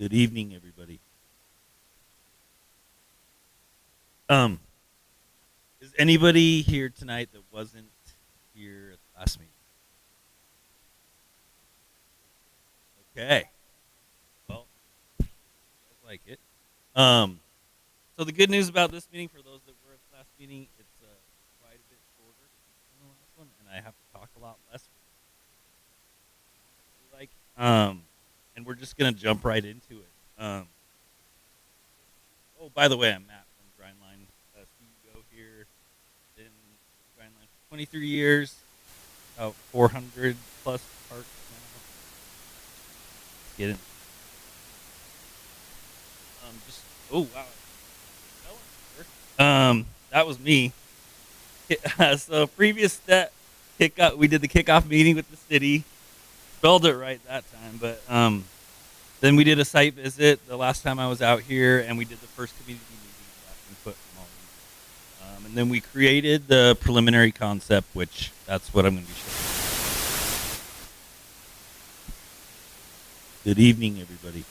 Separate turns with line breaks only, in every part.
Good evening, everybody. Um, is anybody here tonight that wasn't here at the last meeting? Okay. Well, I like it. Um, so the good news about this meeting, for those that were at the last meeting, it's quite a bit shorter than the last one, and I have to talk a lot less. Like, and we're just gonna jump right into it. Oh, by the way, I'm Matt from Grindline, CEO here. Been Grindline for 23 years, about 400 plus parts now. Get in. Just oh wow. That was me. So previous that kickoff, we did the kickoff meeting with the city. Spelled it right that time, but then we did a site visit the last time I was out here, and we did the first community meeting, last input from all of you. And then we created the preliminary concept, which that's what I'm going to be showing. Good evening, everybody.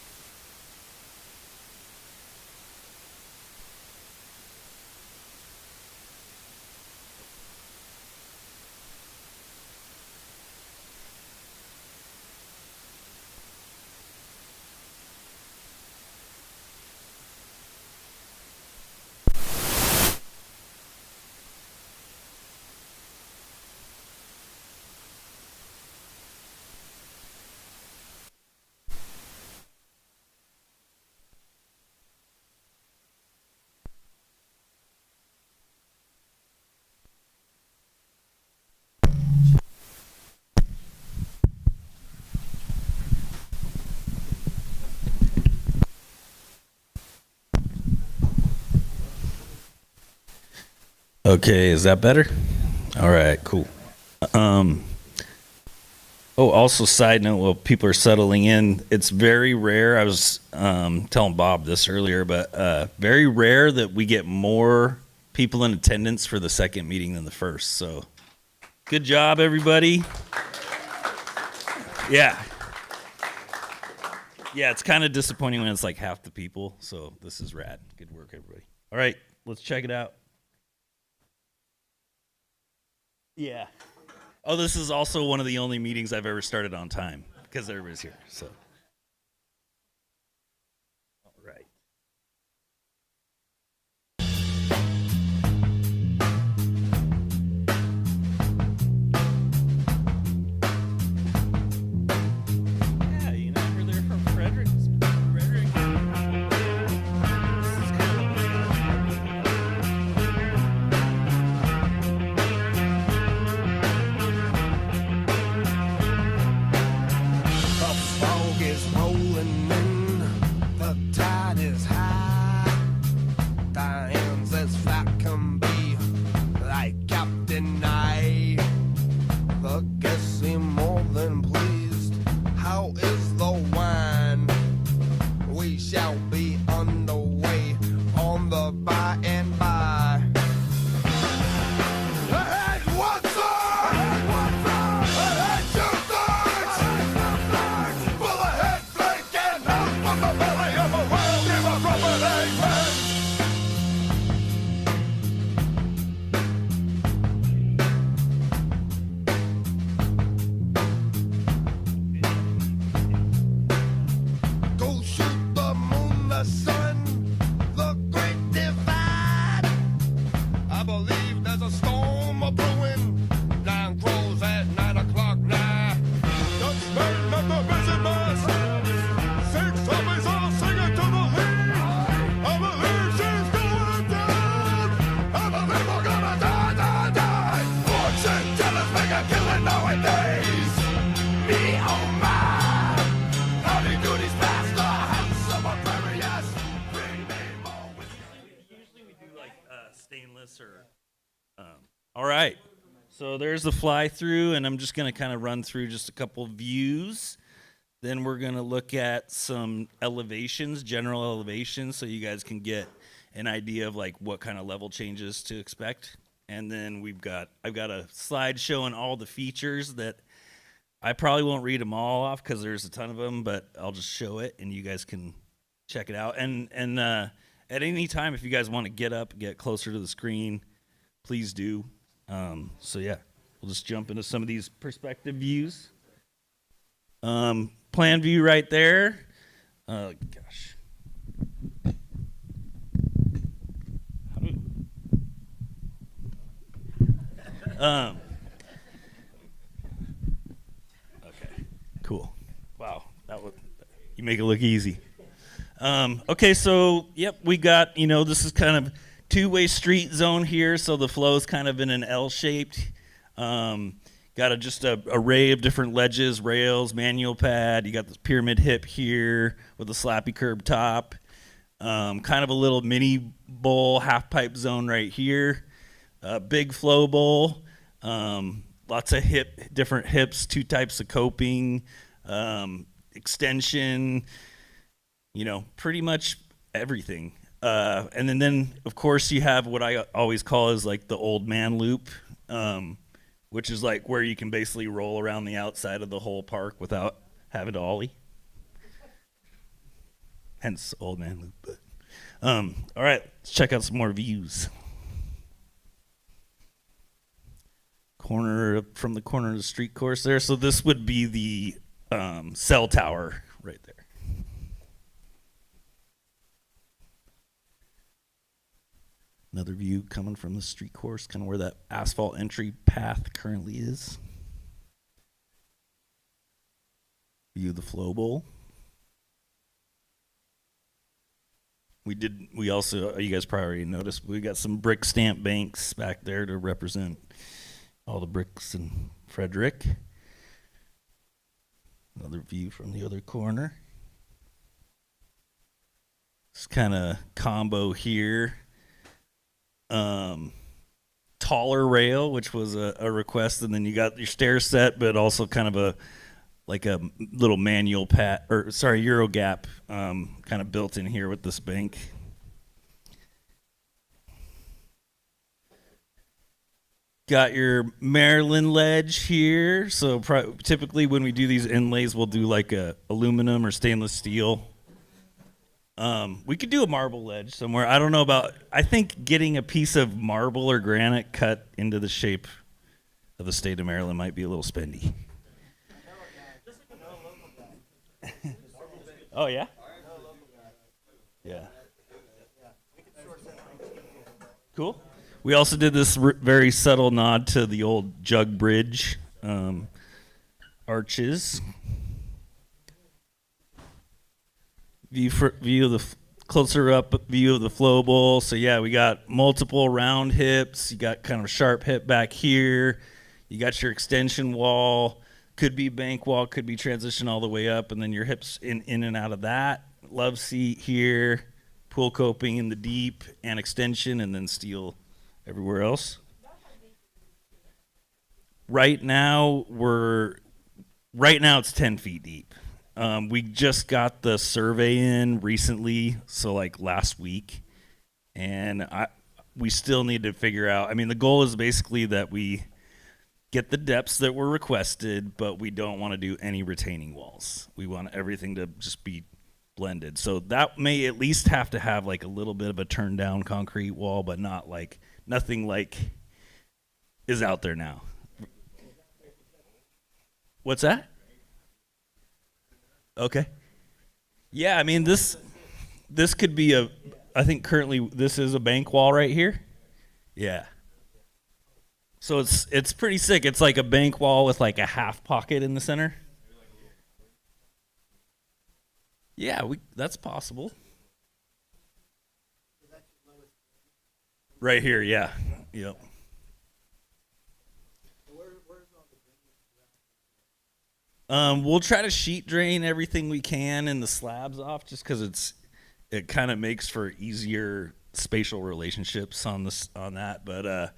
Okay, is that better? All right, cool. Um, oh, also, side note, while people are settling in, it's very rare. I was telling Bob this earlier, but very rare that we get more people in attendance for the second meeting than the first. So, good job, everybody. Yeah. Yeah, it's kind of disappointing when it's like half the people. So, this is rad. Good work, everybody. All right, let's check it out. Yeah. Oh, this is also one of the only meetings I've ever started on time because everybody's here. So, all right. Yeah, you know, they're from Frederick. Frederick. This is kind
The fog is rolling in, the tide is high. Diane's as fat can be, like Captain I. The guests seem more than pleased. How is the wine? We shall be underway on the by and by. Ahead, what's up? Ahead, two thirds. Full of head flake and out from the belly of a whale. Give a proper amen. Go shoot the moon, the sun, the great divide. I believe there's a storm a brewing. Down crows at 9 o'clock now. Dutchman at the busy bus. Six zombies all singing to the lead. I believe she's going down. I believe we're gonna die, die, die. Fortune tellers make a killing nowadays. Me, oh my. Howdy doodies past the house of a prairie, yes. Bring me more whiskey.
Usually we do like stainless or. All right. So there's the fly through, and I'm just going to kind of run through just a couple views. Then we're going to look at some elevations, general elevations, so you guys can get an idea of like what kind of level changes to expect. And then I've got a slide showing all the features that I probably won't read them all off because there's a ton of them, but I'll just show it and you guys can check it out. And at any time, if you guys want to get up, get closer to the screen, please do. So yeah, we'll just jump into some of these perspective views. Plan view right there. Gosh. Okay, cool. Wow, you make it look easy. Okay, so yep, we got, this is kind of two-way street zone here, so the flow is kind of in an L-shaped. Got just a array of different ledges, rails, manual pad. You got this pyramid hip here with a slappy curb top. Kind of a little mini bowl, half pipe zone right here. Big flow bowl. Lots of different hips, two types of coping, extension, pretty much everything. And then of course you have what I always call is like the old man loop, which is like where you can basically roll around the outside of the whole park without having to ollie. Hence old man loop. But all right, let's check out some more views. From the corner of the street course there. So this would be the cell tower right there. Another view coming from the street course, kind of where that asphalt entry path currently is. View of the flow bowl. We also, you guys probably already noticed, we got some brick stamp banks back there to represent all the bricks in Frederick. Another view from the other corner. This kind of combo here. Taller rail, which was a request, and then you got your stair set, but also kind of a little manual Euro gap kind of built in here with this bank. Got your Maryland ledge here. So typically when we do these inlays, we'll do like a aluminum or stainless steel. We could do a marble ledge somewhere. I don't know I think getting a piece of marble or granite cut into the shape of the state of Maryland might be a little spendy. Oh, yeah? Yeah. Cool. We also did this very subtle nod to the old Jug Bridge arches. View of the closer up view of the flow bowl. So yeah, we got multiple round hips. You got kind of a sharp hip back here. You got your extension wall. Could be bank wall. Could be transition all the way up, and then your hips in and out of that. Love seat here. Pool coping in the deep and extension, and then steel everywhere else. Right now it's 10 feet deep. We just got the survey in recently, so like last week, and we still need to figure out. I mean, the goal is basically that we get the depths that were requested, but we don't want to do any retaining walls. We want everything to just be blended. So that may at least have to have like a little bit of a turned down concrete wall, but nothing like is out there now. What's that? Okay. Yeah, I mean this could be I think currently this is a bank wall right here. Yeah. So it's pretty sick. It's like a bank wall with like a half pocket in the center. Yeah, that's possible. Right here, yeah. Yep. We'll try to sheet drain everything we can and the slabs off, just because it kind of makes for easier spatial relationships on that. But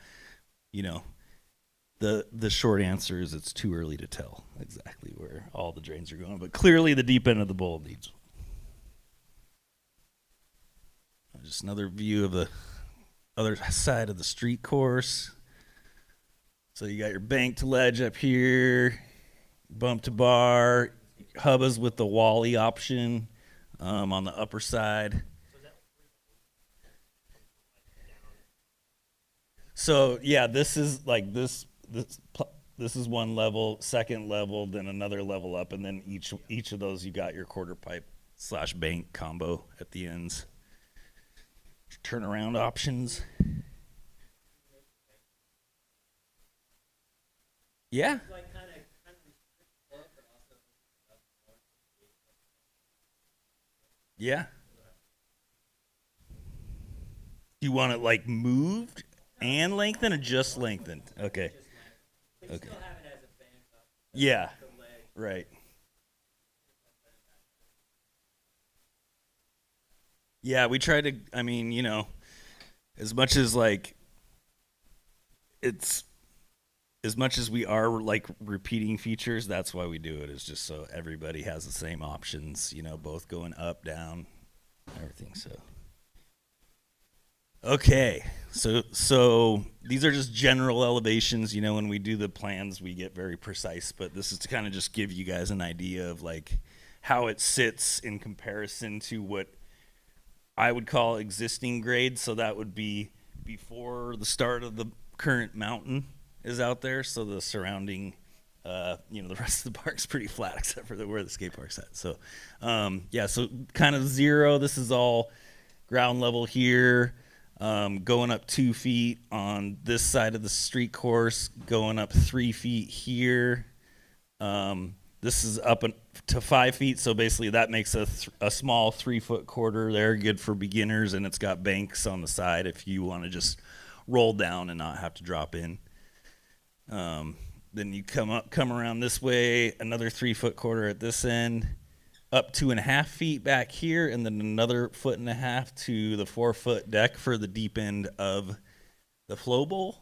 the short answer is it's too early to tell exactly where all the drains are going. But clearly, the deep end of the bowl needs. Just another view of the other side of the street course. So you got your banked ledge up here. bump to bar, Hubbas with the Wally option on the upper side. So yeah, this is like this is one level, second level, then another level up, and then each of those you got your quarter pipe slash bank combo at the ends. Turnaround options. Yeah. Yeah. Do you want it like moved and lengthened or just lengthened? Okay. Okay. Yeah. Right. Yeah, we try to I mean, as much as like it's as much as we are like repeating features, that's why we do it. Is just so everybody has the same options, both going up, down, everything. So okay, so these are just general elevations. When we do the plans, we get very precise, but this is to kind of just give you guys an idea of like how it sits in comparison to what I would call existing grade. So that would be before the start of the current mountain is out there. So the surrounding, the rest of the park's pretty flat except for where the skate park's at. So, yeah, so kind of zero. This is all ground level here. Going up 2 feet on this side of the street course, going up 3 feet here. This is up to 5 feet, so basically that makes a small 3-foot quarter there, good for beginners, and it's got banks on the side if you want to just roll down and not have to drop in. Then you come around this way, another 3-foot quarter at this end, up 2.5 feet back here, and then another 1.5 foot to the 4-foot deck for the deep end of the flow bowl.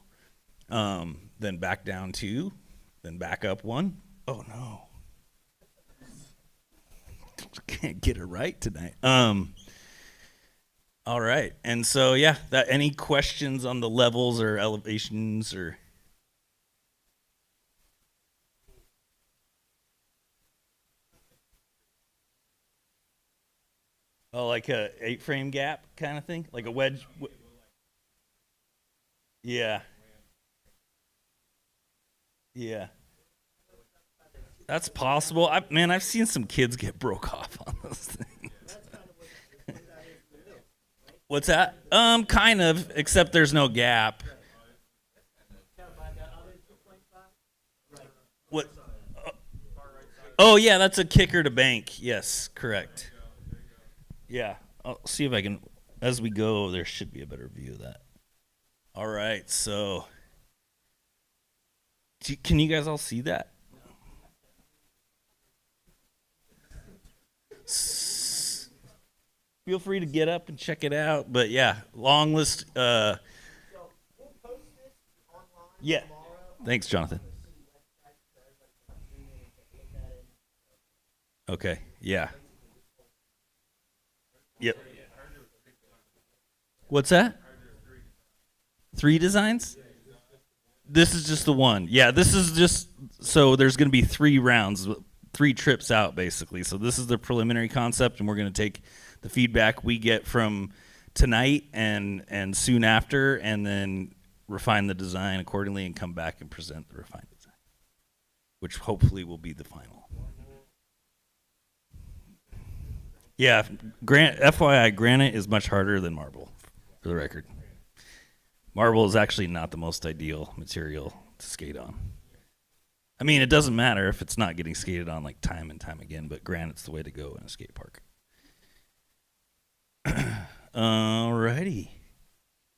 Then back down 2, then back up 1. Oh no. Can't get it right tonight. All right. And so yeah, any questions on the levels or elevations or like a 8-frame gap kind of thing, like a wedge. Yeah, yeah, that's possible. Man, I've seen some kids get broke off on those things. What's that? Kind of, except there's no gap. What? Oh yeah, that's a kicker to bank. Yes, correct. Yeah, I'll see if I can. As we go, there should be a better view of that. All right, so can you guys all see that? Feel free to get up and check it out. But yeah, long list. Yeah. Thanks, Jonathan. Okay. Yeah. Yep. What's that? 3 designs? This is just the one. Yeah, this is just so there's going to be 3 rounds, 3 trips out basically. So this is the preliminary concept, and we're going to take the feedback we get from tonight and soon after, and then refine the design accordingly, and come back and present the refined design, which hopefully will be the final. Yeah, FYI, granite is much harder than marble, for the record. Marble is actually not the most ideal material to skate on. I mean, it doesn't matter if it's not getting skated on like time and time again, but granite's the way to go in a skate park. Alrighty.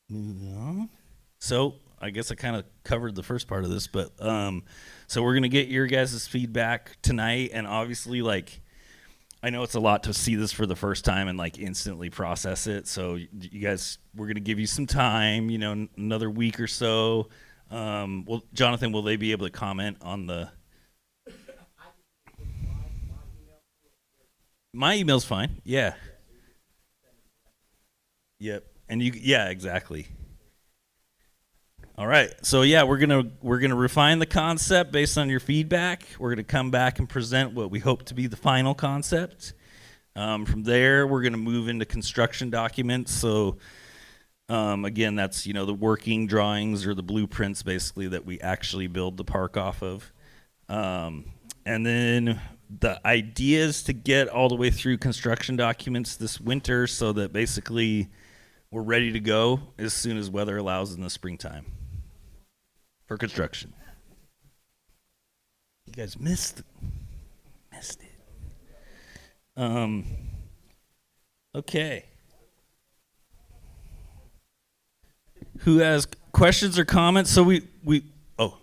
Moving on. So I guess I kind of covered the first part of this, but so we're gonna get your guys' feedback tonight, and obviously, like, I know it's a lot to see this for the first time and like instantly process it. So you guys, we're gonna give you some time, another week or so. Well, Jonathan, will they be able to comment on the? My email's fine. Yeah. Yep. And yeah, exactly. All right. So yeah, we're gonna refine the concept based on your feedback. We're gonna come back and present what we hope to be the final concept. From there, we're gonna move into construction documents. So again, that's the working drawings or the blueprints basically that we actually build the park off of. And then the idea is to get all the way through construction documents this winter so that basically we're ready to go as soon as weather allows in the springtime for construction. You guys missed it. Okay. Who has questions or comments? So we oh.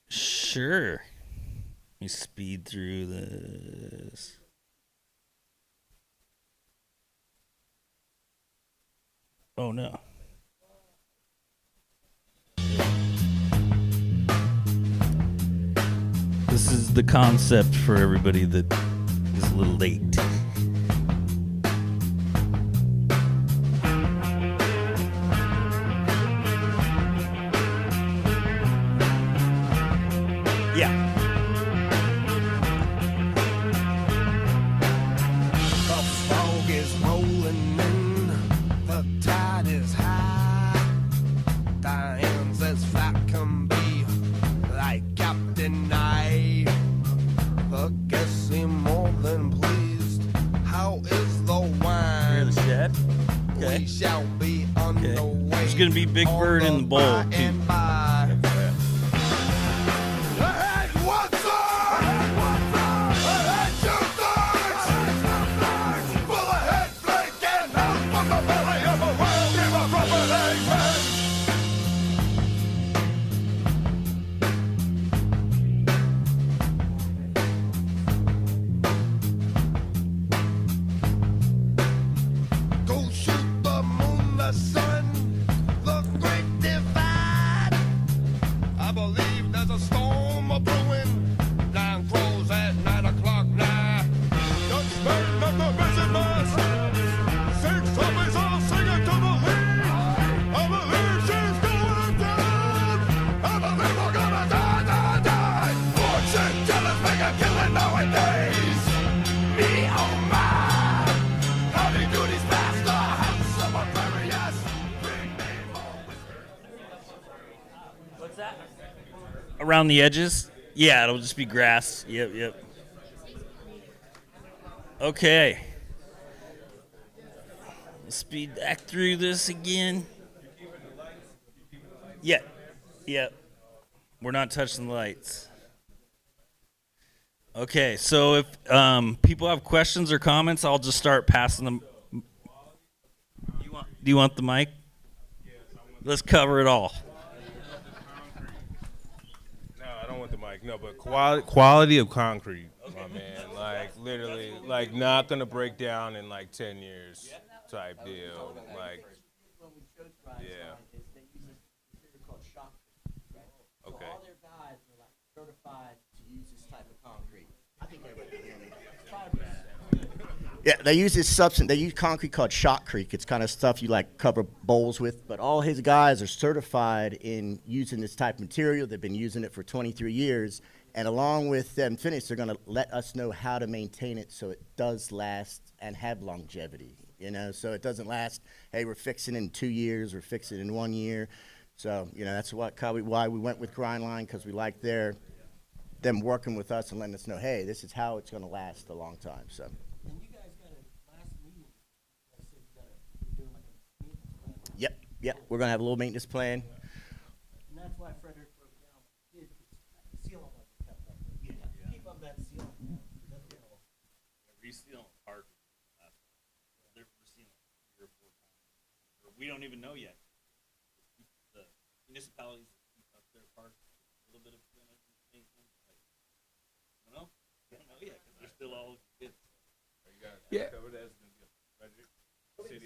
Sure. Let me speed through this. Oh no. This is the concept for everybody that is a little late. Yeah.
The fog is rolling in, the tide is high. Diane's as fat can be, like Captain Knight. The guests seem more than pleased. How is the wine?
Hear the shed?
We
Okay.
shall be underway.
There's gonna be Big
on
Bird in the bowl,
by
too.
and by. Ahead, what's up? Ahead, two-thirds. Full ahead, flanking out from the belly of a whale. Give a proper amen. Go shoot the moon, the sun, the great divide. I believe there's a storm a brewing. Nine crows at 9 o'clock now. Dutchman of the busy bus. 6 zombies all singing to the lead. I believe she's going down. I believe we're gonna die, die, die. Fortune tellers make a killing nowadays. Me, oh my. Howdy doodies past the house of Aquarius. Bring me more
What's that? Around the edges? Yeah, it'll just be grass. Yep. Okay. Let's speed back through this again. Yeah. We're not touching the lights. Okay, so if people have questions or comments, I'll just start passing them. Do you want the mic? Let's cover it all.
No, I don't want the mic. No, but quality of concrete, my man. Like literally, like not gonna break down in like 10 years, type deal. Like, yeah. Okay.
All their guys are like certified to use this type of concrete. I think everybody can hear me. Yeah, they use this substance. They use concrete called shotcrete. It's kind of stuff you like cover bowls with. But all his guys are certified in using this type of material. They've been using it for 23 years. And along with them finished, they're going to let us know how to maintain it so it does last and have longevity. So it doesn't last. Hey, we're fixing in 2 years. We're fixing in 1 year. So that's why we went with Grindline, because we like them working with us and letting us know, hey, this is how it's going to last a long time. So.
And you guys got a last meeting. You guys said you're doing like a maintenance plan.
Yep. We're going to have a little maintenance plan.
And that's why Frederick broke down. The ceiling wasn't kept up. You have to keep up that ceiling. That's gonna look-
Resealing park. They're resealing 3 or 4 times. Or we don't even know yet. The municipalities that keep up their parks, a little bit of maintenance. Like, I don't know. We don't know yet because they're still all good.
Yeah.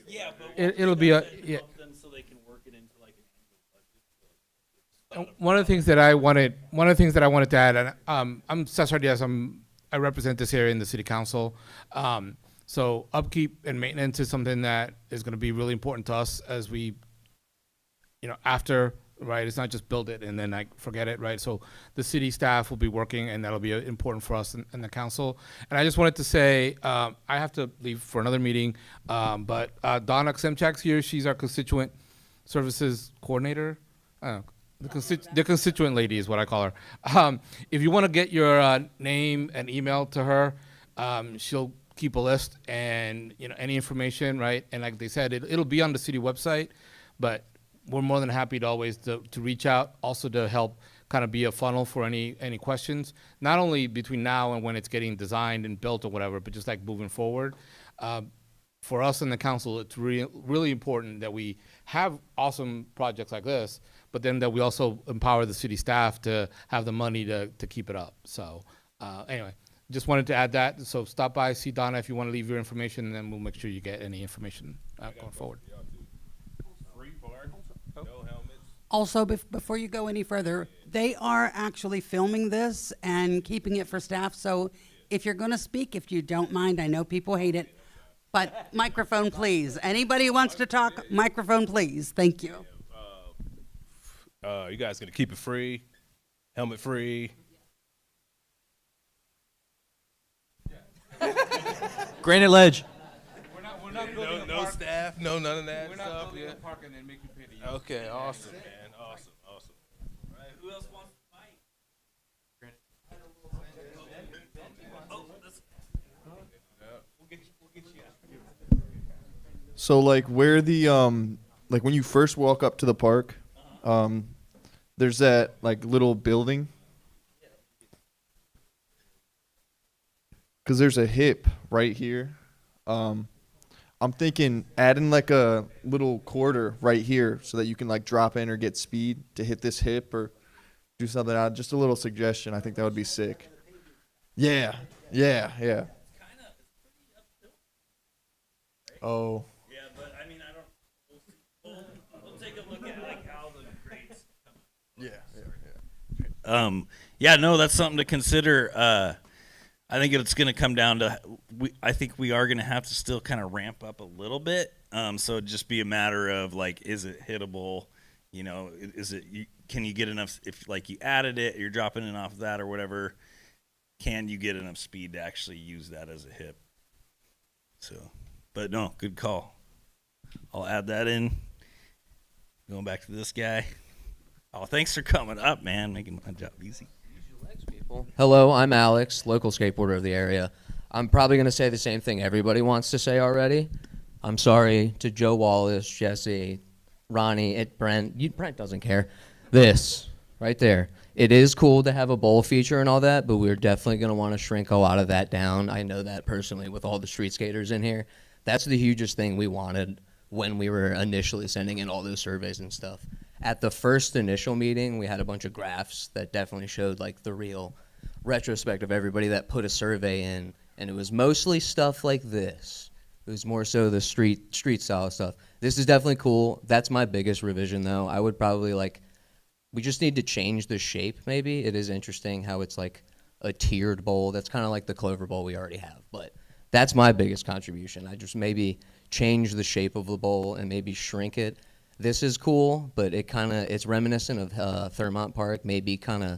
Yeah, but
It'll be a yeah.
help them so they can work it into like an annual budget. So it's not a-
One of the things that I wanted to add, and I'm Cesar Diaz. I represent this area in the city council. So upkeep and maintenance is something that is going to be really important to us as we, after, right? It's not just build it and then forget it, right? So the city staff will be working, and that'll be important for us in the council. And I just wanted to say, I have to leave for another meeting, but Donna Ksemchak's here. She's our constituent services coordinator. The constituent lady is what I call her. If you want to get your name and email to her, she'll keep a list and any information, right? And like they said, it'll be on the city website, but we're more than happy to always to reach out, also to help kind of be a funnel for any questions, not only between now and when it's getting designed and built or whatever, but just like moving forward. For us in the council, it's really important that we have awesome projects like this, but then that we also empower the city staff to have the money to keep it up. So anyway, just wanted to add that. So stop by, see Donna if you want to leave your information, and then we'll make sure you get any information going forward.
Free park, no helmets.
Also, before you go any further, they are actually filming this and keeping it for staff. So if you're going to speak, if you don't mind, I know people hate it, but microphone, please. Anybody who wants to talk, microphone, please. Thank you.
You guys gonna keep it free, helmet free?
Granite Ledge.
No staff, no none of that stuff. Yeah.
park and then make you pay to use.
Okay, awesome, man, awesome.
Right, who else wants the mic? We'll get you out.
So like where the like when you first walk up to the park, there's that like little building. Cause there's a hip right here. I'm thinking adding like a little quarter right here so that you can like drop in or get speed to hit this hip or do something out. Just a little suggestion. I think that would be sick. Yeah. Oh.
Yeah, but I mean, I don't. We'll take a look at like how the grades. Yeah, no, that's something to consider. I think it's going to come down to. I think we are going to have to still kind of ramp up a little bit. So it'd just be a matter of like, is it hittable? Is it? Can you get enough? If like you added it, you're dropping it off of that or whatever. Can you get enough speed to actually use that as a hip? So. But no, good call. I'll add that in. Going back to this guy. Oh, thanks for coming up, man. Making my job easy.
Hello, I'm Alex, local skateboarder of the area. I'm probably going to say the same thing everybody wants to say already. I'm sorry to Joe Wallace, Jesse, Ronnie, Brent. Brent doesn't care. This, right there. It is cool to have a bowl feature and all that, but we're definitely going to want to shrink a lot of that down. I know that personally with all the street skaters in here. That's the hugest thing we wanted when we were initially sending in all those surveys and stuff. At the first initial meeting, we had a bunch of graphs that definitely showed like the real retrospect of everybody that put a survey in, and it was mostly stuff like this. It was more so the street style stuff. This is definitely cool. That's my biggest revision though. I would probably we just need to change the shape maybe. It is interesting how it's like a tiered bowl. That's kind of like the Clover Bowl we already have, but that's my biggest contribution. I just maybe change the shape of the bowl and maybe shrink it. This is cool, but it's reminiscent of Thurmont Park. Maybe kind of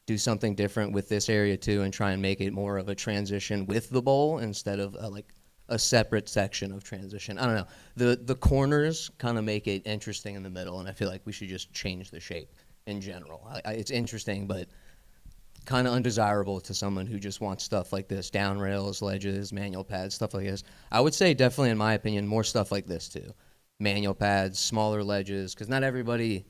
do something different with this area too and try and make it more of a transition with the bowl instead of a separate section of transition. I don't know. The corners kind of make it interesting in the middle, and I feel like we should just change the shape in general. It's interesting, but kind of undesirable to someone who just wants stuff like this, down rails, ledges, manual pads, stuff like this. I would say definitely, in my opinion, more stuff like this too. Manual pads, smaller ledges, because not everybody,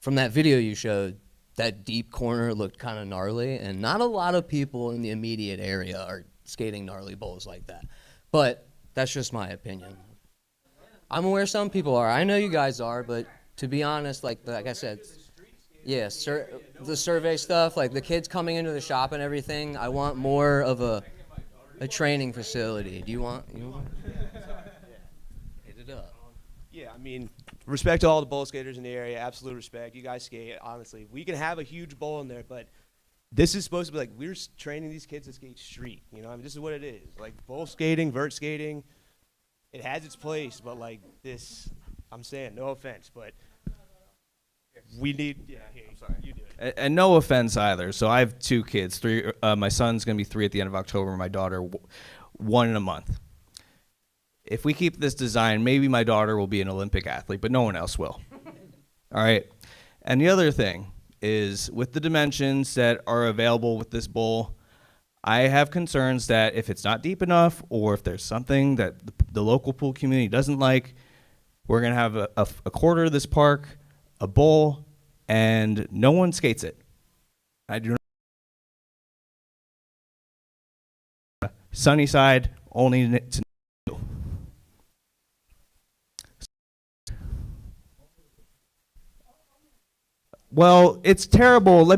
from that video you showed, that deep corner looked kind of gnarly, and not a lot of people in the immediate area are skating gnarly bowls like that. But that's just my opinion. I'm aware some people are. I know you guys are, but to be honest, like I said, yeah, the survey stuff, like the kids coming into the shop and everything, I want more of a training facility. Do you want? Hit it up.
Yeah, I mean, respect to all the bowl skaters in the area, absolute respect. You guys skate, honestly. We can have a huge bowl in there, but this is supposed to be like, we're training these kids to skate street. You know, I mean, this is what it is. Like bowl skating, vert skating, it has its place, but like this, I'm saying, no offense, but we need, yeah, here, I'm sorry, you do it.
And no offense either. So I have 2 kids. 3. My son's gonna be 3 at the end of October. My daughter, 1 in a month. If we keep this design, maybe my daughter will be an Olympic athlete, but no one else will. All right. And the other thing is, with the dimensions that are available with this bowl, I have concerns that if it's not deep enough, or if there's something that the local pool community doesn't like, we're gonna have a quarter of this park, a bowl, and no one skates it. I do not. Sunnyside only to. Well, it's terrible.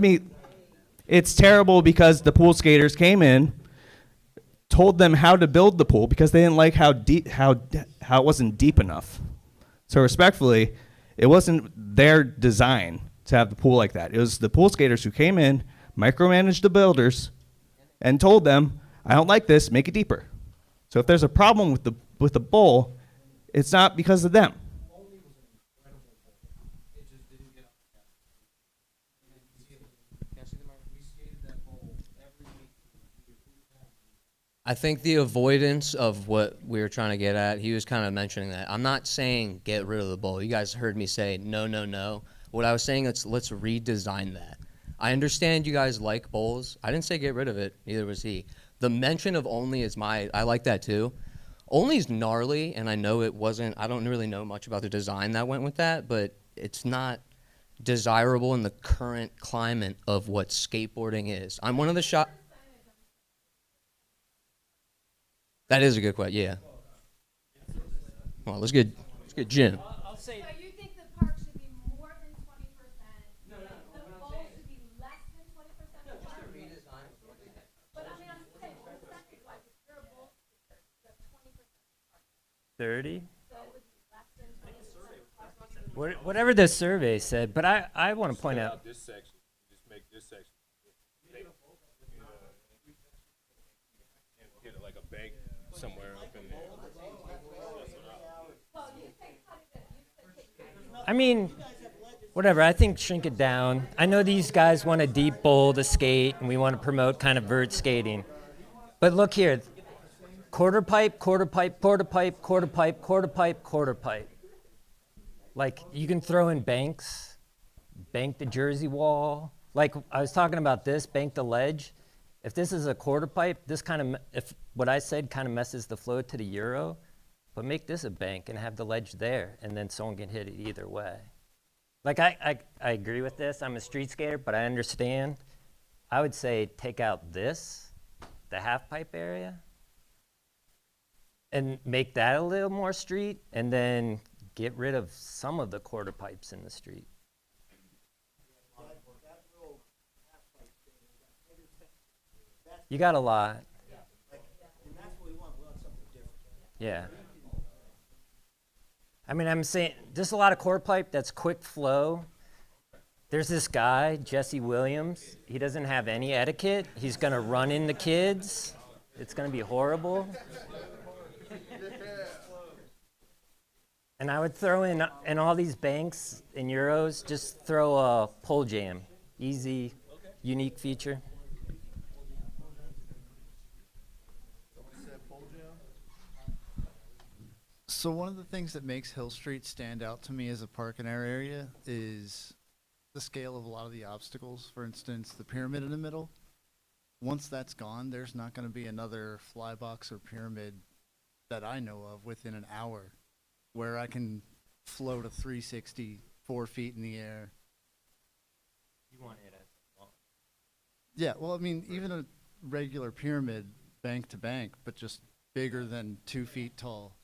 It's terrible because the pool skaters came in, told them how to build the pool because they didn't like how it wasn't deep enough. So respectfully, it wasn't their design to have the pool like that. It was the pool skaters who came in, micromanaged the builders, and told them, "I don't like this. Make it deeper." So if there's a problem with the bowl, it's not because of them.
I think the avoidance of what we were trying to get at, he was kind of mentioning that. I'm not saying get rid of the bowl. You guys heard me say no, no, no. What I was saying is let's redesign that. I understand you guys like bowls. I didn't say get rid of it, neither was he. The mention of only is I like that too. Only is gnarly, and I know it wasn't, I don't really know much about the design that went with that, but it's not desirable in the current climate of what skateboarding is. I'm one of the That is a good question, yeah. Well, let's get Jim.
I'll say.
So you think the park should be more than 20%? No. The bowl should be less than 20% of the park? But I mean, I'm saying, percentage-wise, if you're a bowl, that's 20%.
30?
So it would be less than 20%.
Whatever the survey said, but I want to point out.
This section, just make this section. Get it like a bank somewhere up in there.
I mean, whatever. I think shrink it down. I know these guys want a deep bowl to skate, and we want to promote kind of vert skating. But look here. Quarter pipe, quarter pipe, quarter pipe, quarter pipe, quarter pipe, quarter pipe. Like, you can throw in banks, bank the Jersey wall. Like, I was talking about this, bank the ledge. If this is a quarter pipe, this kind of, if what I said kind of messes the flow to the Euro, but make this a bank and have the ledge there, and then someone can hit it either way. Like, I agree with this. I'm a street skater, but I understand. I would say take out this, the half pipe area, and make that a little more street, and then get rid of some of the quarter pipes in the street. You got a lot. Yeah. I mean, I'm saying there's a lot of quarter pipe that's quick flow. There's this guy, Jesse Williams. He doesn't have any etiquette. He's going to run into kids. It's going to be horrible. And I would throw in all these banks in Euros, just throw a pole jam. Easy, unique feature.
So one of the things that makes Hill Street stand out to me as a park in our area is the scale of a lot of the obstacles. For instance, the pyramid in the middle. Once that's gone, there's not going to be another fly box or pyramid that I know of within an hour where I can float a 360 4 feet in the air.
You want it at
Yeah, well, I mean, even a regular pyramid, bank to bank, but just bigger than 2 feet tall.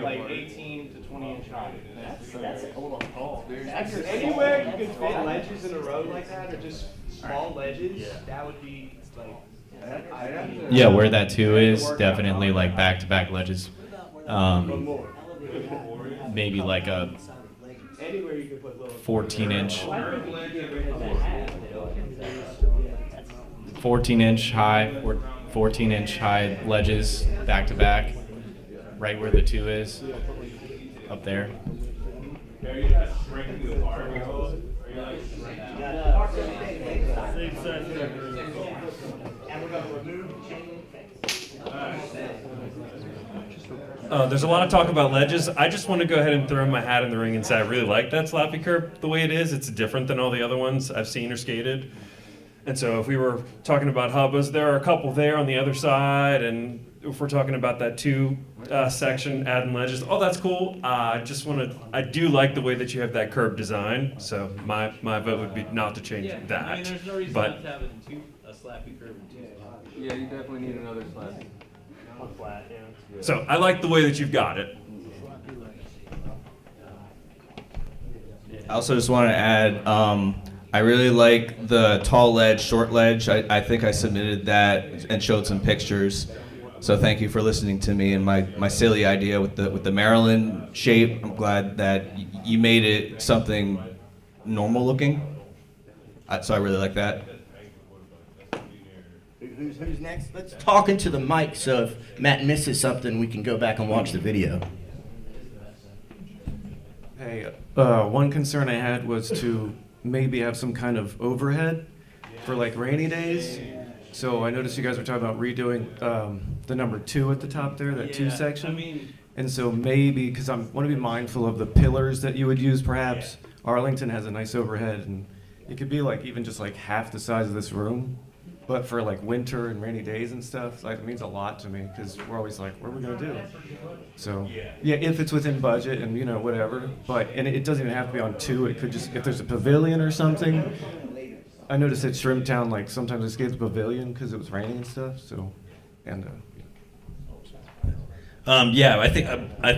like 18 to 20 inch high.
That's a little tall.
Anywhere you can fit ledges in a row like that, or just small ledges, that would be like.
Yeah, where that two is, definitely like back-to-back ledges. Maybe like a 14-inch. 14-inch high, 14-inch high ledges back to back, right where the two is, up there.
There's a lot of talk about ledges. I just want to go ahead and throw my hat in the ring and say I really like that slappy curb the way it is. It's different than all the other ones I've seen or skated. And so if we were talking about hubbas, there are a couple there on the other side, and if we're talking about that two section, adding ledges, oh, that's cool. I do like the way that you have that curb design, so my vote would be not to change that.
I mean, there's no reason
but,
not to have it in a slappy curb and two.
Yeah, you definitely need another slappy.
One flat, yeah.
so I like the way that you've got it.
I also just want to add, I really like the tall ledge, short ledge. I think I submitted that and showed some pictures. So thank you for listening to me and my silly idea with the Maryland shape. I'm glad that you made it something normal looking. So I really like that.
Who's next? Let's talk into the mic, so if Matt misses something, we can go back and watch the video.
Hey, one concern I had was to maybe have some kind of overhead for like rainy days. So I noticed you guys were talking about redoing the number 2 at the top there, that 2 section. And so maybe, because I want to be mindful of the pillars that you would use perhaps. Arlington has a nice overhead, and it could be like even just like half the size of this room. But for like winter and rainy days and stuff, like it means a lot to me because we're always like, what are we gonna do? So yeah, if it's within budget and whatever. And it doesn't even have to be on 2. It could just, if there's a pavilion or something. I noticed at Shrimptown, like sometimes they skate the pavilion because it was raining and stuff. So, and
yeah, I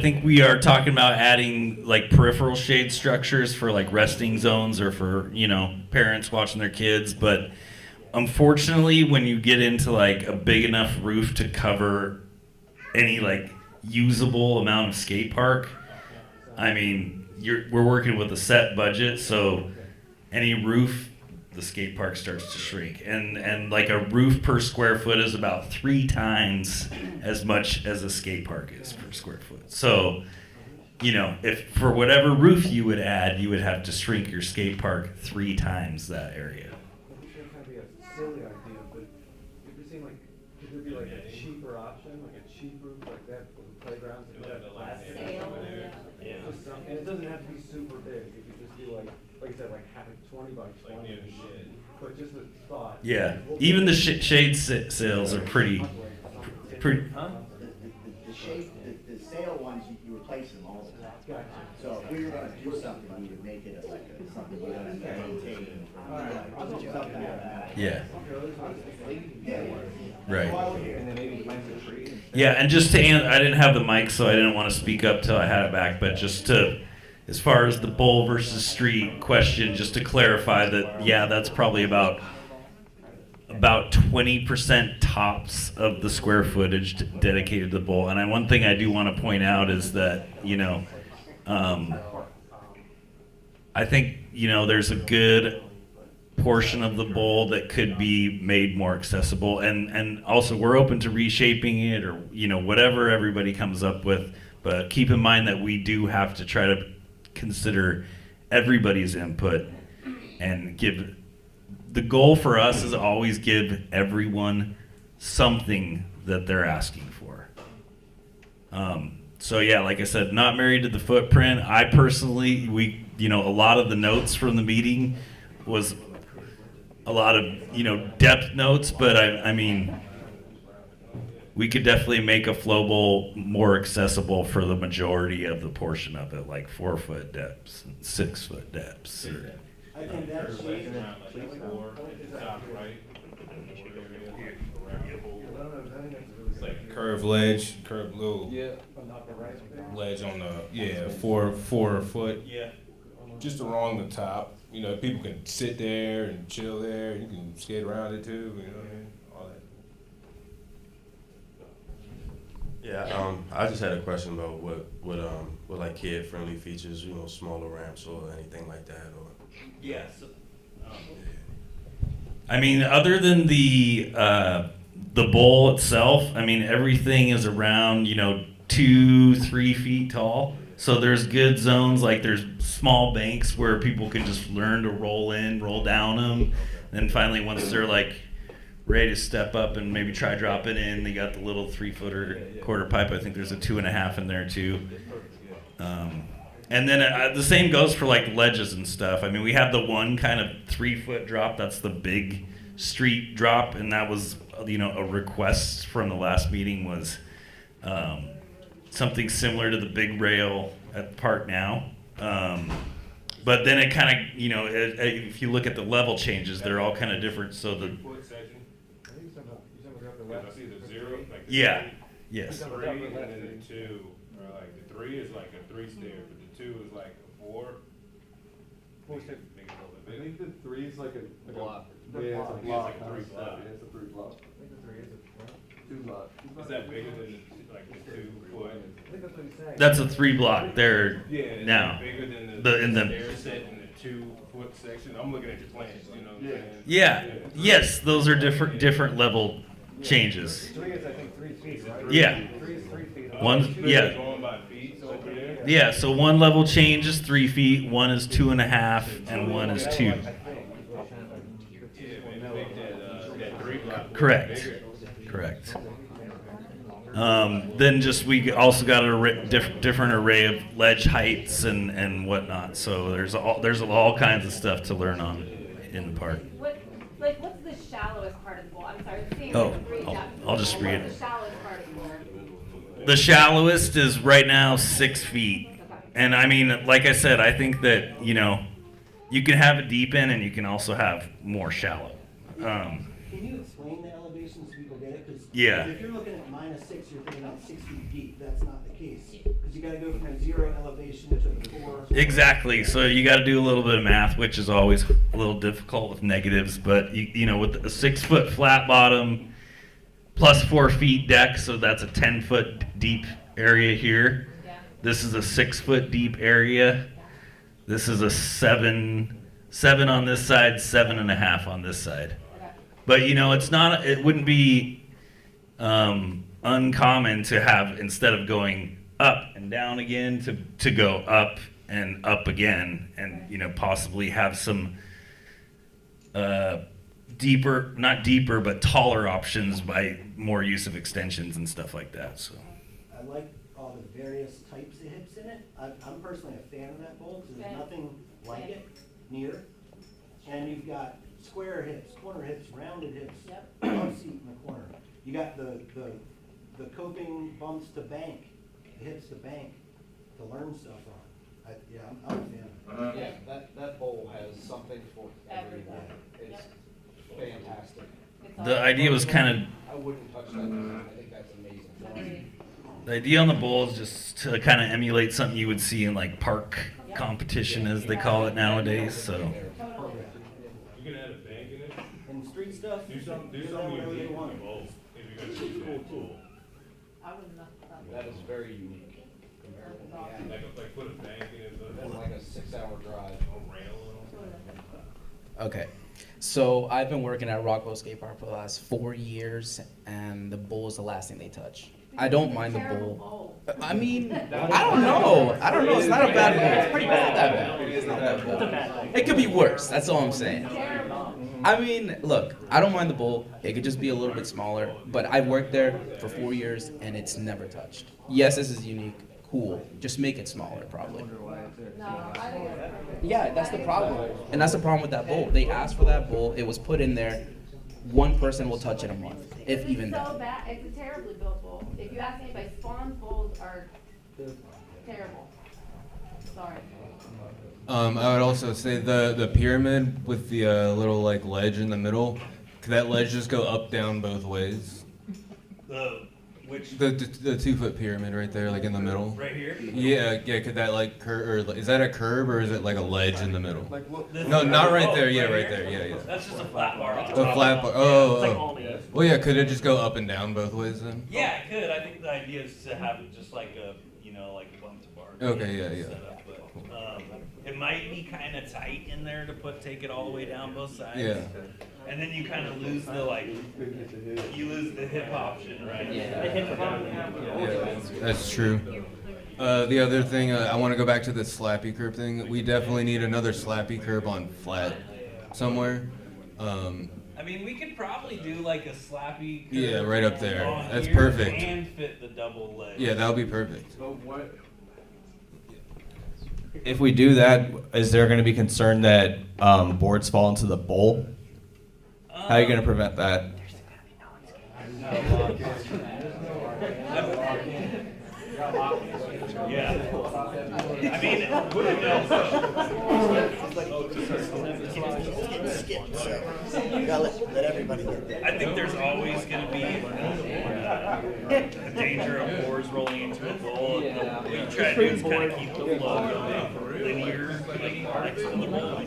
think we are talking about adding like peripheral shade structures for like resting zones or for parents watching their kids, but unfortunately, when you get into like a big enough roof to cover any like usable amount of skate park, I mean, we're working with a set budget, so any roof, the skate park starts to shrink, and like a roof per square foot is about 3 times as much as a skate park is per square foot. So, if for whatever roof you would add, you would have to shrink your skate park 3 times that area.
silly idea, but if you're saying could there be like a cheaper option, like a cheap roof like that for the playgrounds and like plastic over there? Yeah. And it doesn't have to be super big. It could just be like you said, like have it 20 by 20. But just a thought.
Yeah, even the shade sails are pretty.
The sail ones, you replace them all the time. So if we were going to do something, we would make it something we don't have to maintain. Something like that.
Yeah. Right. Yeah, and just to I didn't have the mic, so I didn't want to speak up till I had it back. But just to, as far as the bowl versus street question, just to clarify that, yeah, that's probably about 20% tops of the square footage dedicated to the bowl. And one thing I do want to point out is that, I think, there's a good portion of the bowl that could be made more accessible. And also we're open to reshaping it or, whatever everybody comes up with. But keep in mind that we do have to try to consider everybody's input and give. The goal for us is always give everyone something that they're asking for. So yeah, like I said, not married to the footprint. I personally, a lot of the notes from the meeting was a lot of, depth notes, but I mean, we could definitely make a flow bowl more accessible for the majority of the portion of it, like 4-foot depths and 6-foot depths.
I think that's
It's like a curved ledge, curved little ledge on the 4 foot.
Yeah.
Just along the top. You know, people can sit there and chill there. You can skate around it too. You know what I mean? All that.
Yeah, I just had a question about what like kid friendly features, you know, smaller ramps or anything like that, or.
Yeah. So, I mean, other than the bowl itself, I mean, everything is around 2-3 feet tall. So there's good zones, like there's small banks where people can just learn to roll in, roll down them. Then finally, once they're like ready to step up and maybe try dropping in, they got the little 3-footer quarter pipe. I think there's a 2.5 in there too. And then the same goes for like ledges and stuff. I mean, we have the one kind of 3-foot drop. That's the big street drop, and that was a request from the last meeting was something similar to the big rail at the park now. But then it kind of if you look at the level changes, they're all kind of different. So the yeah, yes.
The 3 and then the 2 are like the 3 is like a 3-stair, but the 2 is like a 4.
I think the 3 is like a block.
Yeah, it's a block.
Yeah, it's a 3 block. I think the 3 is a 2 block.
Is that bigger than like the 2 foot?
I think that's what he's saying.
That's a 3 block there
Yeah,
now.
bigger than
in the
stair set in the 2-foot section. I'm looking at your plans, you know what I'm saying?
yeah. Yes, those are different level changes.
3 is I think 3 feet, right?
Yeah.
3 is 3 feet.
One, yeah.
Going by feet over there?
Yeah, so one level change is 3 feet, one is 2.5, and one is 2. Correct. Correct. Then we also got a different array of ledge heights and whatnot. So there's all kinds of stuff to learn on in the park.
What's the shallowest part of the bowl? I'm sorry, seeing
Oh,
the three depths.
I'll just read
What's
it.
the shallowest part of the bowl?
The shallowest is right now 6 feet. And I mean, like I said, I think that, you can have a deep end and you can also have more shallow.
Can you explain the elevation so people get it? Because
Yeah.
if you're looking at -6, you're thinking about 6 feet deep. That's not the case. Because you got to go from 0 elevation to 4.
Exactly. So you got to do a little bit of math, which is always a little difficult with negatives. But with a 6-foot flat bottom plus 4 feet deck, so that's a 10-foot deep area here. This is a 6-foot deep area. This is a 7 on this side, 7.5 on this side. But it wouldn't be uncommon to have, instead of going up and down again, to go up and up again, and possibly have some not deeper, but taller options by more use of extensions and stuff like that. So
I like all the various types of hips in it. I'm personally a fan of that bowl because there's nothing like it near. And you've got square hips, corner hips, rounded hips, love seat in the corner. You got the coping bumps to bank, the hips to bank, to learn stuff on. I'm a fan of it.
Yeah, that bowl has something for everyone. It's fantastic.
the idea was kind
I wouldn't touch that. I think that's amazing.
of, the idea on the bowl is just to kind of emulate something you would see in like park competition, as they call it nowadays. So.
You can add a bank in it.
And street stuff,
Do something
whatever they
unique
want.
in the bowl. If you're gonna do that.
Cool. That is very unique. Compared to what we have.
Like put a bank in it.
It's like a 6-hour drive.
Okay, so I've been working at Rockwell Skate Park for the last 4 years, and the bowl is the last thing they touch. I don't mind the bowl. I mean, I don't know. It's not a bad bowl. It's pretty bad. That bad. It's not that bad. It could be worse. That's all I'm saying. I mean, look, I don't mind the bowl. It could just be a little bit smaller, but I've worked there for 4 years, and it's never touched. Yes, this is unique. Cool. Just make it smaller, probably. Yeah, that's the problem. And that's the problem with that bowl. They asked for that bowl. It was put in there. One person will touch it a month, if even
It's so
that.
bad. It's a terribly built bowl. If you ask anybody, Spawn's bowls are terrible. Sorry.
I would also say the pyramid with the little like ledge in the middle. Could that ledge just go up, down both ways?
Which?
The 2-foot pyramid right there, like in the middle.
Right here?
Yeah. Could that like curb, or is that a curb, or is it like a ledge in the middle?
This
No,
is-
not right
oh,
there. Yeah, right
here?
there. Yeah.
That's just a flat bar. on
A
top.
flat bar.
Yeah,
Oh.
it's like
oh.
only-
Well, yeah. Could it just go up and down both ways then?
Yeah, it could. I think the idea is to have it just like a, like a bumped bar.
Okay, yeah.
setup, but, it might be kind of tight in there to take it all the way down both sides.
Yeah.
And then you kind of lose the you lose the hip option, right?
Yeah.
The hip option.
Yeah, that's true. The other thing, I want to go back to the slappy curb thing. We definitely need another slappy curb on flat somewhere.
I mean, we could probably do like a slappy. Curb
Yeah, right up there.
on
That's
here
perfect.
And fit the double leg.
Yeah, that would be perfect.
If we do that, is there going to be concern that boards fall into the bowl? How are you going to prevent that?
Yeah. I mean, who
You gotta let everybody get there.
I think there's always going to be a danger of boards rolling into a bowl. What we try to do is kind of keep the flow going linear, like next to the bowl.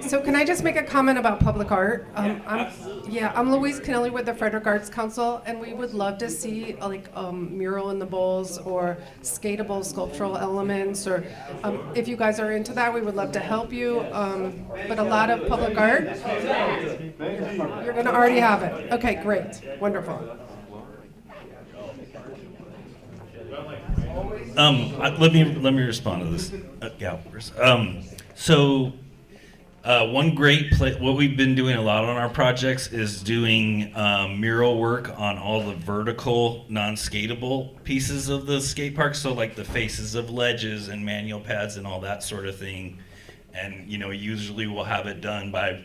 So can I just make a comment about public art? I'm Louise Kennelly with the Frederick Arts Council, and we would love to see like mural in the bowls or skatable sculptural elements, or if you guys are into that, we would love to help you. But a lot of public art, you're going to already have it. Okay, great, wonderful.
Let me respond to this. One great what we've been doing a lot on our projects is doing mural work on all the vertical, non-skatable pieces of the skate park. So like the faces of ledges and manual pads and all that sort of thing. And usually we'll have it done by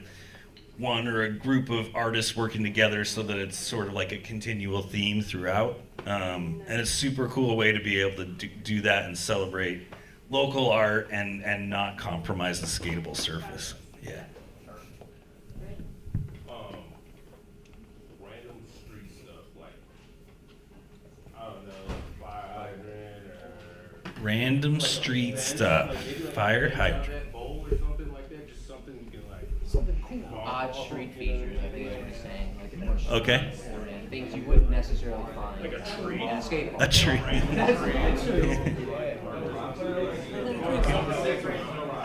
one or a group of artists working together so that it's sort of like a continual theme throughout. And it's a super cool way to be able to do that and celebrate local art and not compromise the skatable surface. Yeah.
Random street stuff like, I don't know, fire hydrant or.
Random street stuff. Fire hydrant.
Bowl or something like that, just something you can like.
Something cool. Odd street features, I think is what he's saying. Like
Okay.
Things you wouldn't necessarily find.
Like a tree.
In a skate park.
A tree.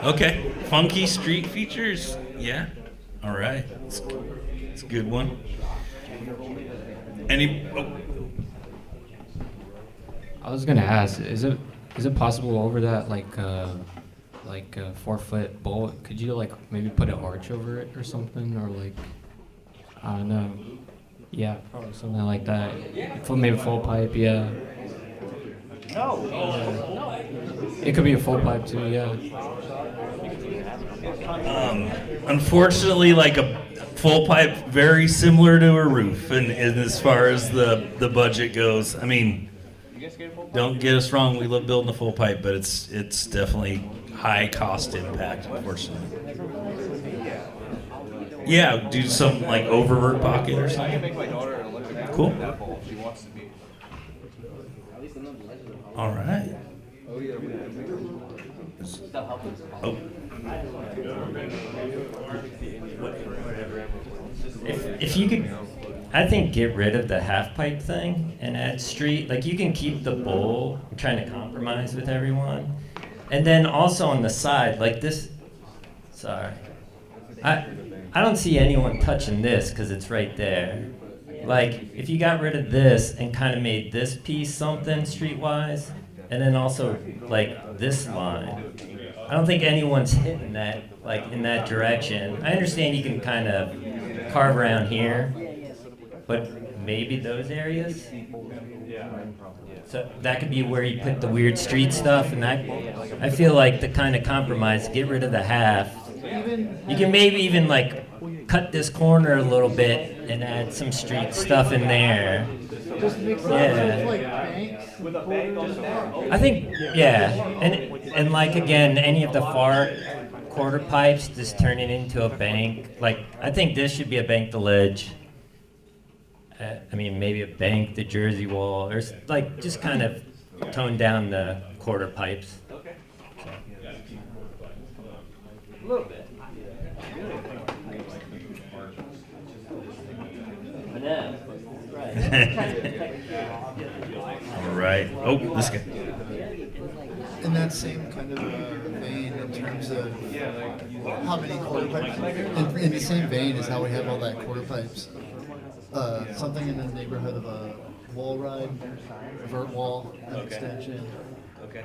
Okay. Funky street features. Yeah. All right. It's a good one. Any?
I was gonna ask, is it possible over that like a 4-foot bowl? Could you like maybe put an arch over it or something, or like I don't know? Yeah, probably something like that. Maybe full pipe, yeah.
No.
It could be a full pipe too, yeah.
Unfortunately, like a full pipe, very similar to a roof, and as far as the budget goes, I mean, don't get us wrong, we love building a full pipe, but it's definitely high cost impact, unfortunately. Yeah, do something like oververt pocket or something. Cool. All right. Oh.
If you could, I think get rid of the half pipe thing and add street. Like you can keep the bowl. I'm trying to compromise with everyone, and then also on the side, like this. Sorry, I don't see anyone touching this because it's right there. Like if you got rid of this and kind of made this piece something streetwise, and then also like this line. I don't think anyone's hitting that like in that direction. I understand you can kind of carve around here, but maybe those areas. So that could be where you put the weird street stuff, and that I feel like the kind of compromise, get rid of the half. You can maybe even like cut this corner a little bit and add some street stuff in there. Yeah. I think, yeah, and like again, any of the far quarter pipes just turn it into a bank. Like I think this should be a bank to ledge. I mean, maybe a bank, the Jersey wall, or like just kind of tone down the quarter pipes.
Okay.
A little bit. All right. Oh, this guy.
In that same kind of vein, in terms of how many quarter pipes, in the same vein as how we have all that quarter pipes, something in the neighborhood of a wall ride, vert wall, an extension,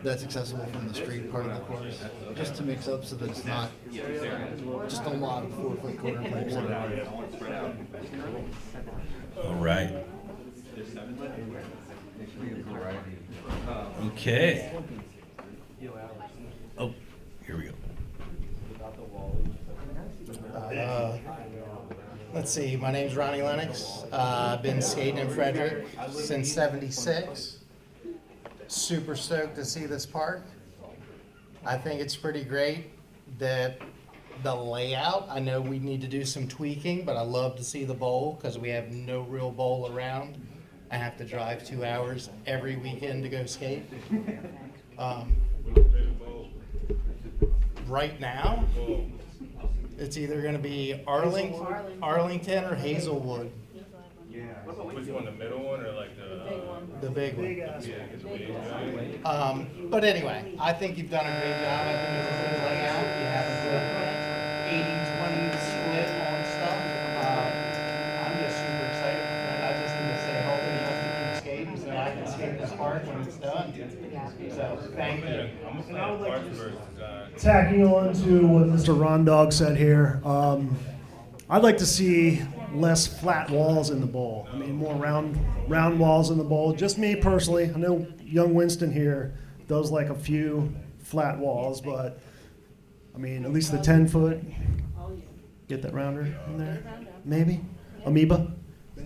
that's accessible from the street part of the course, just to mix up so that it's not just a lot of 4-foot quarter pipes everywhere.
All right. Okay. Oh, here we go.
Let's see, my name's Ronnie Lennox. I've been skating in Frederick since '76. Super stoked to see this park. I think it's pretty great that the layout, I know we need to do some tweaking, but I love to see the bowl because we have no real bowl around. I have to drive 2 hours every weekend to go skate. Right now, it's either going to be Arlington or Hazelwood.
Which one, the middle one or like
The big one.
Yeah, the big one.
But anyway, I think you've done a great job. I think it's a good layout. You have a good 80-20 split on stuff. I'm just super excited. I just need to stay healthy enough to keep skating so I can skate this park when it's done. So, thank you.
Tacking on to what Mr. Ron Dog said here, I'd like to see less flat walls in the bowl. I mean, more round walls in the bowl. Just me personally. I know young Winston here does like a few flat walls, but I mean, at least the 10-foot. Get that rounder in there, maybe. Amoeba.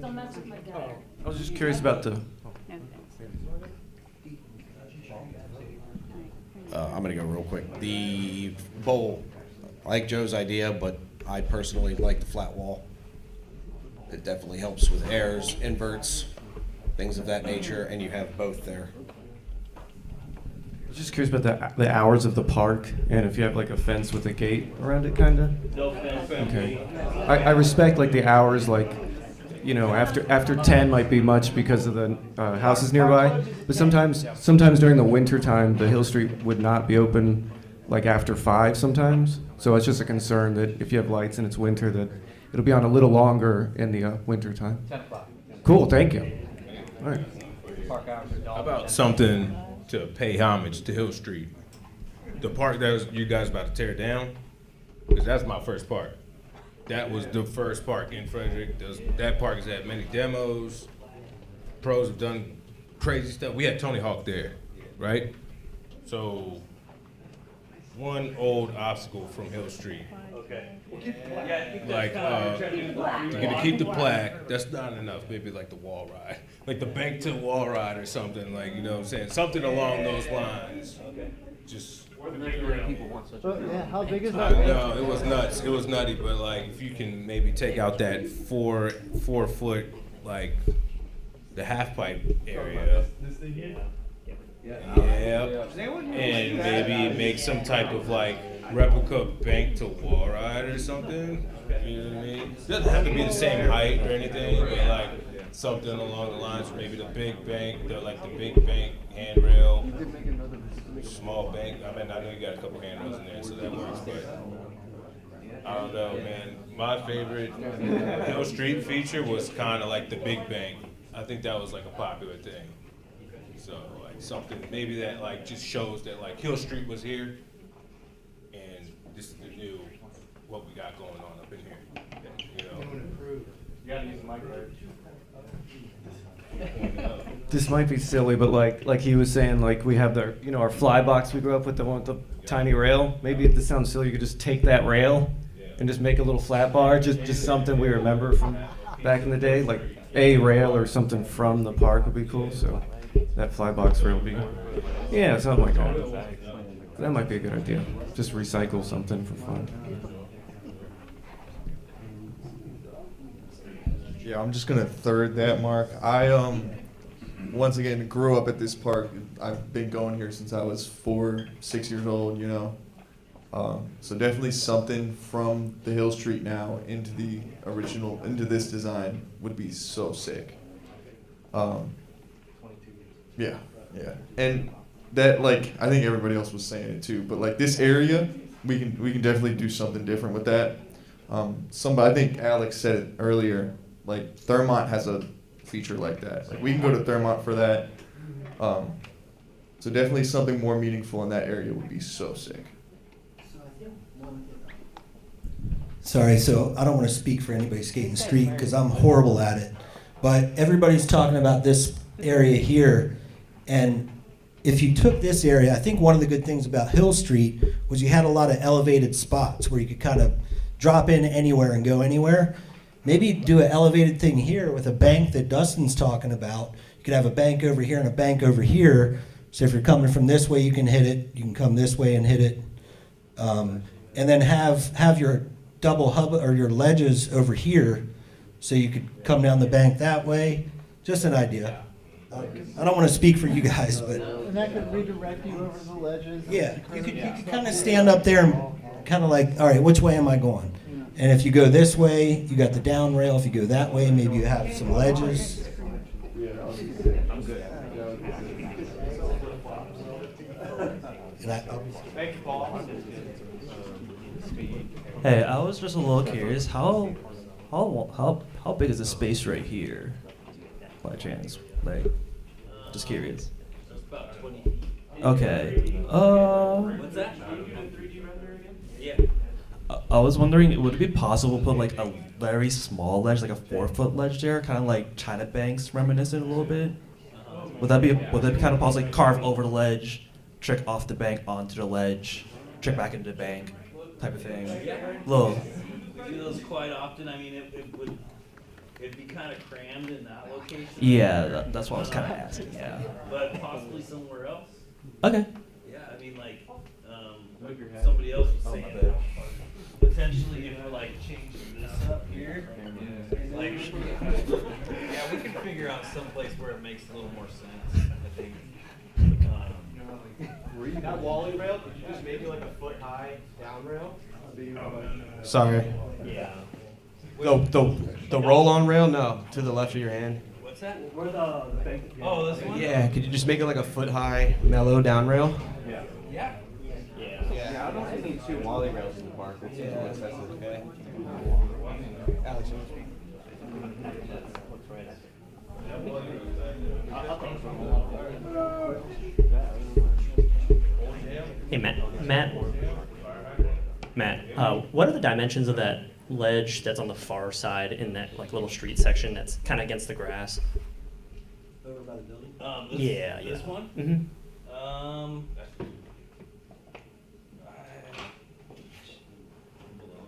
I was just curious about the.
I'm going to go real quick. The bowl, I like Joe's idea, but I personally like the flat wall. It definitely helps with airs, inverts, things of that nature, and you have both there.
I was just curious about the hours of the park and if you have like a fence with a gate around it, kind of.
No fence.
Okay. I respect like the hours, like, you know, after 10 might be much because of the houses nearby, but sometimes during the winter time, the Hill Street would not be open like after 5 sometimes. So it's just a concern that if you have lights and it's winter, that it'll be on a little longer in the winter time.
10 o'clock.
Cool, thank you. All right.
How about something to pay homage to Hill Street? The park that you guys about to tear down, because that's my first park. That was the first park in Frederick. That park has had many demos. Pros have done crazy stuff. We had Tony Hawk there, right? So, one old obstacle from Hill Street.
Okay.
Like, to keep the plaque, that's not enough. Maybe like the wall ride. Like the bank to wall ride or something, like, you know what I'm saying? Something along those lines. Just.
Yeah, how big is that?
No, it was nuts. It was nutty, but like if you can maybe take out that four foot, like the half pipe area. Yeah. And maybe make some type of like replica bank to wall ride or something. You know what I mean? It doesn't have to be the same height or anything, but like something along the lines of maybe the big bank, the big bank handrail. Small bank. I mean, I know you got a couple handrails in there, so that works. But I don't know, man. My favorite Hill Street feature was kind of like the big bank. I think that was like a popular thing. So like something maybe that like just shows that like Hill Street was here, and this is the new what we got going on up in here. You know.
You gotta use the microphone.
This might be silly, but like he was saying, like we have the, you know, our fly box we grew up with, the one with the tiny rail. Maybe if this sounds silly, you could just take that rail and just make a little flat bar, just something we remember from back in the day, like a rail or something from the park would be cool. So that fly box rail would be, yeah, something like that. That might be a good idea. Just recycle something for fun.
Yeah, I'm just gonna third that, Mark. I once again grew up at this park. I've been going here since I was 4, 6 years old. You know, so definitely something from the Hill Street now into the original, into this design would be so sick. Yeah, yeah, and that, like, I think everybody else was saying it too, but like this area, we can definitely do something different with that. Somebody, I think Alex said it earlier, like Thurmont has a feature like that. Like we can go to Thurmont for that. So definitely something more meaningful in that area would be so sick.
Sorry, so I don't want to speak for anybody skating street because I'm horrible at it. But everybody's talking about this area here. And if you took this area, I think one of the good things about Hill Street was you had a lot of elevated spots where you could kind of drop in anywhere and go anywhere. Maybe do an elevated thing here with a bank that Dustin's talking about. You could have a bank over here and a bank over here. So if you're coming from this way, you can hit it. You can come this way and hit it. And then have your double hub or your ledges over here, so you could come down the bank that way. Just an idea. I don't want to speak for you guys, but
And that could redirect you over the ledges.
yeah, you could kind of stand up there and kind of like, all right, which way am I going? And if you go this way, you got the down rail. If you go that way, maybe you have some ledges.
I'm good.
And
Thank you, Paul.
Hey, I was just a little curious. How big is the space right here, by chance? Like, just curious.
It's about 20 feet.
Okay.
What's that? 3D render again? Yeah.
I was wondering, would it be possible to put like a very small ledge, like a 4-foot ledge there, kind of like China Banks reminiscent a little bit? Would that be kind of possible, like carve over the ledge, trick off the bank onto the ledge, trick back into the bank, type of thing? Little.
We do those quite often. I mean, it'd be kind of crammed in that location.
Yeah, that's what I was kind of asking. Yeah.
But possibly somewhere else.
Okay.
Yeah, I mean, like, somebody else was saying, potentially if we're like changing this up here, like, yeah, we can figure out some place where it makes a little more sense, I think.
That Wally rail, could you just make it like a foot high down rail?
Sorry.
Yeah.
The roll on rail? No, to the left of your hand.
What's that? Where the bank? Oh, this one?
Yeah, could you just make it like a foot high, mellow down rail?
Yeah. Yeah.
Yeah, I don't think we need 2 Wally rails in the park. That's too excessive. Okay. Alex, you
Hey, Matt, what are the dimensions of that ledge that's on the far side in that like little street section that's kind of against the grass?
Over by the building?
Yeah,
This
yeah.
one?
Mm-hmm.
Hold on,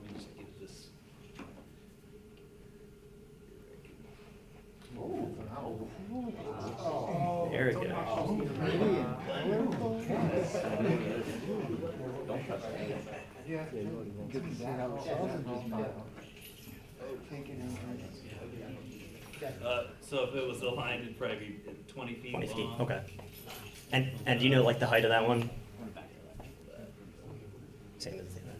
let me just get this.
Very good.
So if it was aligned, it'd probably be 20 feet
20 feet,
long.
okay. And do you know like the height of that one? Same as the other.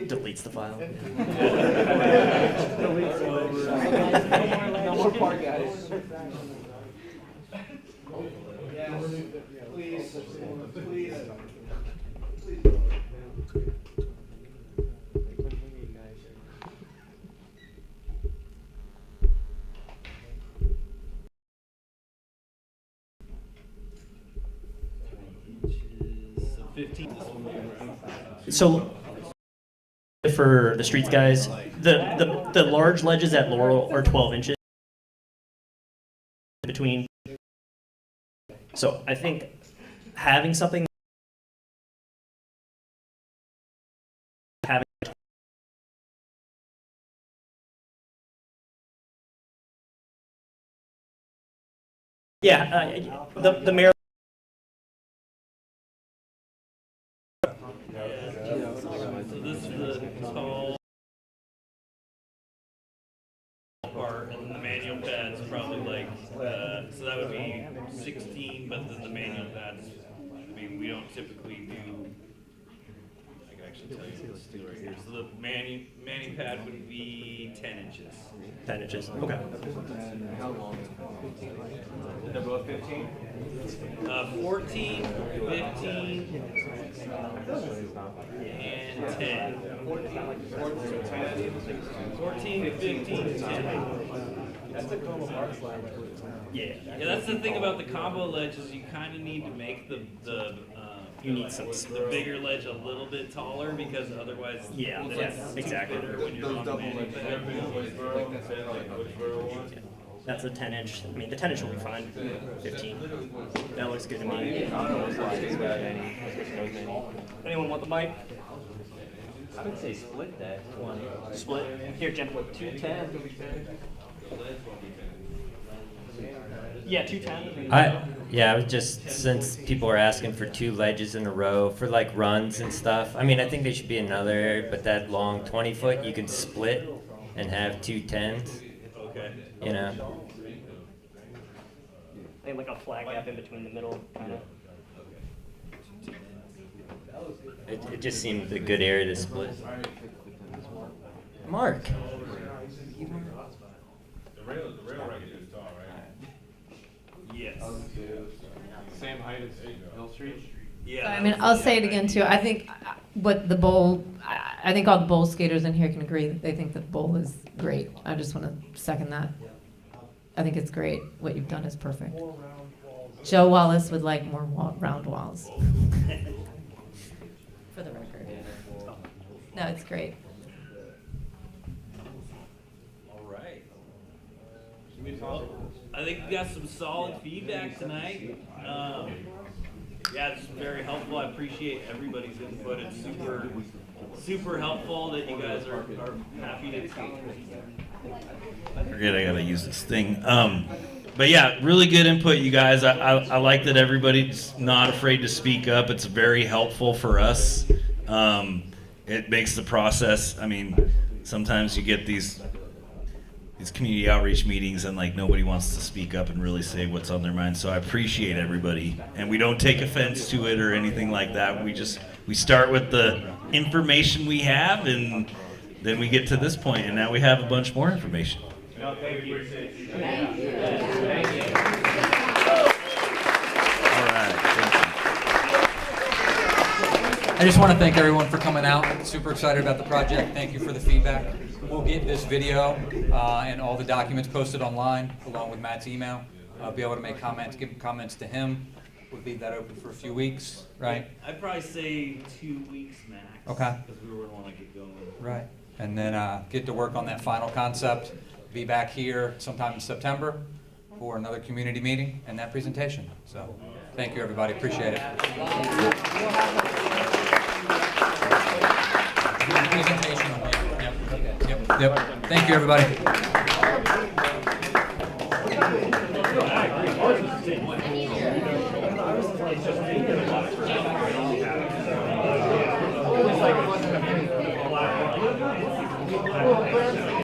Deletes the file.
No more part, guys. Yes, please, please.
So 15.
So for the streets guys, the large ledges at Laurel are 12 inches between. So I think having something Yeah, the mayor.
So this is the tall part, and then the manual pad's probably like, so that would be 16, but then the manual pad's, I mean, we don't typically do, I can actually tell you this too right here. So the manu pad would be 10 inches.
10 inches, okay.
How long? They're both 15?
14, 15, and 10. 14, 15, 10.
That's the combo park slab.
Yeah, that's the thing about the combo ledge is you kind of need to make the
you need some
the bigger ledge a little bit taller because otherwise
yeah,
it's
yeah, exactly.
when you're on the manual pad.
That's a 10 inch. I mean, the 10 inch will be fine. 15. That looks good to me. Anyone want the mic?
I would say split that one.
Split. Here, Jim.
210.
Yeah, 210.
I was just, since people are asking for 2 ledges in a row for like runs and stuff, I mean, I think they should be another area, but that long 20 foot, you can split and have 2 10s.
Okay.
You know?
Maybe like a flag gap in between the middle, kind of.
It just seemed a good area to split. Mark.
The rail racket is tall, right?
Yes.
Same height as Hill Street?
Yeah.
I mean, I'll say it again too. I think what the bowl, I think all the bowl skaters in here can agree that they think the bowl is great. I just want to second that. I think it's great. What you've done is perfect. Joe Wallace would like more round walls. For the record. No, it's great.
All right. Well, I think we got some solid feedback tonight. Yeah, it's very helpful. I appreciate everybody's input. It's super helpful that you guys are happy to take. I forget I gotta use this thing. But yeah, really good input, you guys. I like that everybody's not afraid to speak up. It's very helpful for us. It makes the process, I mean, sometimes you get these community outreach meetings and like nobody wants to speak up and really say what's on their mind. So I appreciate everybody. And we don't take offense to it or anything like that. We start with the information we have and then we get to this point and now we have a bunch more information.
No, thank you.
Thank you.
All right. I just want to thank everyone for coming out. Super excited about the project. Thank you for the feedback. We'll get this video and all the documents posted online along with Matt's email. Be able to make comments, give comments to him. We'll leave that open for a few weeks, right?
I'd probably say 2 weeks max.
Okay.
Because we would want to get going.
Right. And then get to work on that final concept. Be back here sometime in September for another community meeting and that presentation. So thank you, everybody. Appreciate it. Presentation. Yep. Thank you, everybody.